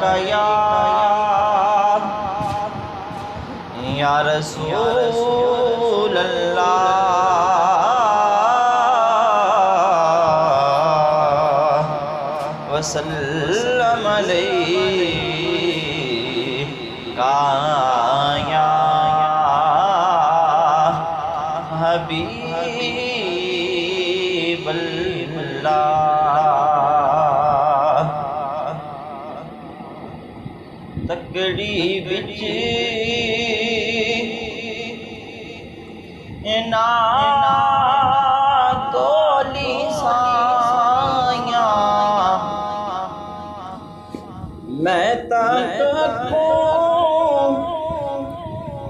अलैका या रसूल अल्लाह वसल्लम अलैका या हबीब अल्लाह। तकड़ी विच ना तोली साया मैं तक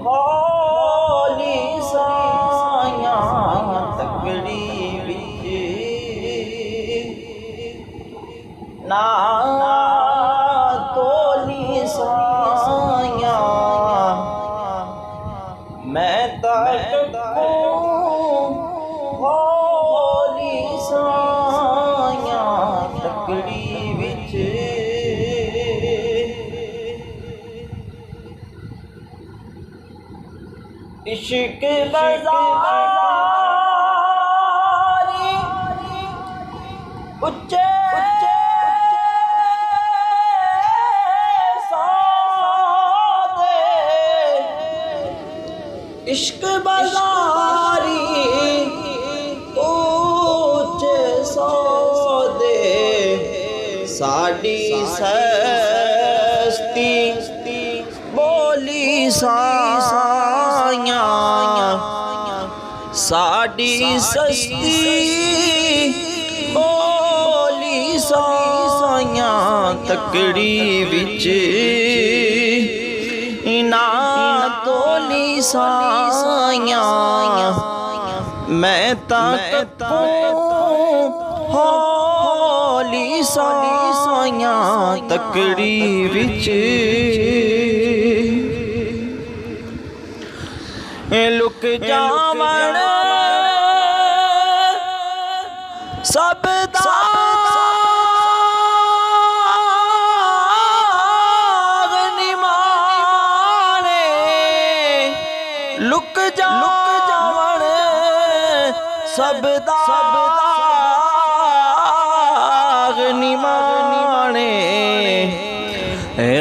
होली साया। तकड़ी विच ना तोली साया मैं तक होली साया। तकड़ी विच इश्क बाज़ारी उच्चे इश्क बाज़ारी ऊंचे सौदे साड़ी सस्ती बोली साया साड़ी सस्ती बोली साया। तकड़ी विच ना तोली साया मैं तक होली साया। तकड़ी विच लुक जावण सब दाग निमाने लुक जावण सब दाग निमाने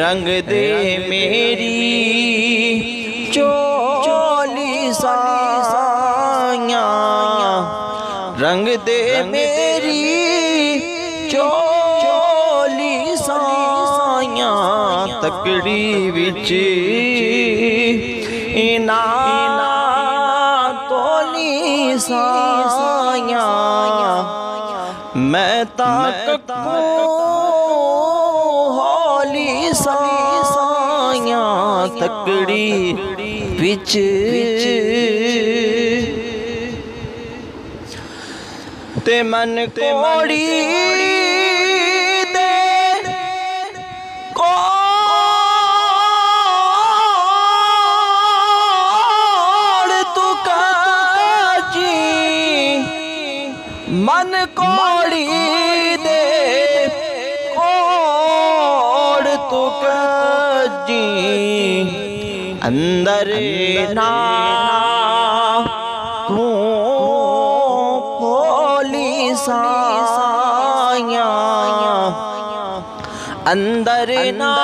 रंग दे मेरी चोली साया रंग दे मेरी चोली साया। तकड़ी विच ना तोली साया मैं तक होली साया। तकड़ी विच ते मन कोड़ी दे कोड़ तू काजी मन कोड़ी दे कोड़ तू काजी अंदर ना तू साया अंदर ना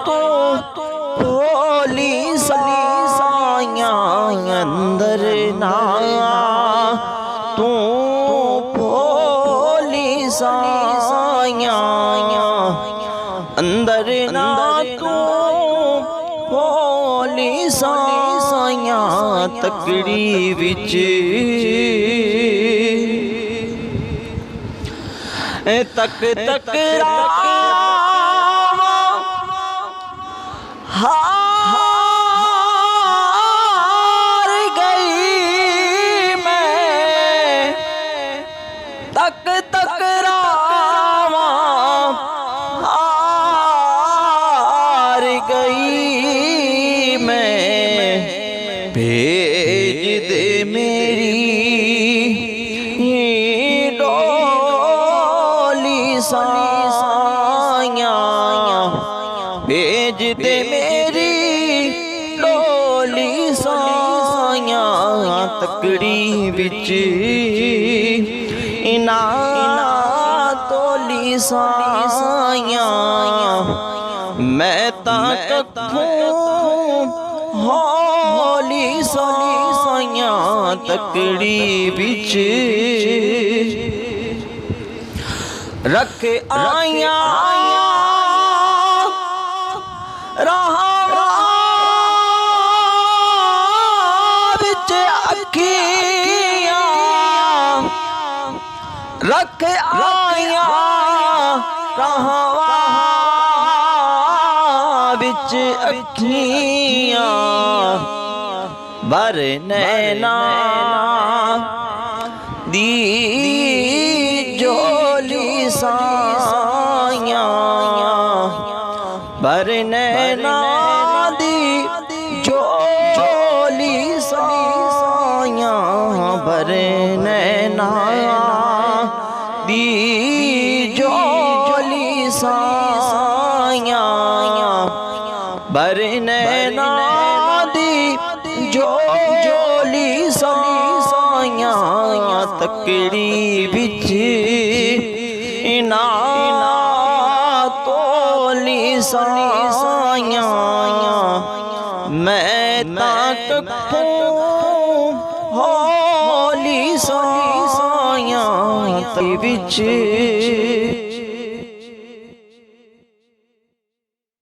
तो होली साया अंदर ना तू होली साया अंदर ना तू होली साया। तकड़ी विच तक हार गई मैं तक हार गई मैं भेज दे मेरी साया भेज दे मेरी डोली साया तकड़ी बिच इना तोली साया मैं कखों हौली साया तकड़ी बिच रख आया रहा बिच अखियां रख आया रहा बिच अखियां बर नैना दी जोली साया बर नैना दी जोली साया बर नैना दी जोली साया बर नैना दी जोली साया तकड़ी बिच इना तोली साया मैं कखों हौली साया तकड़ी बिच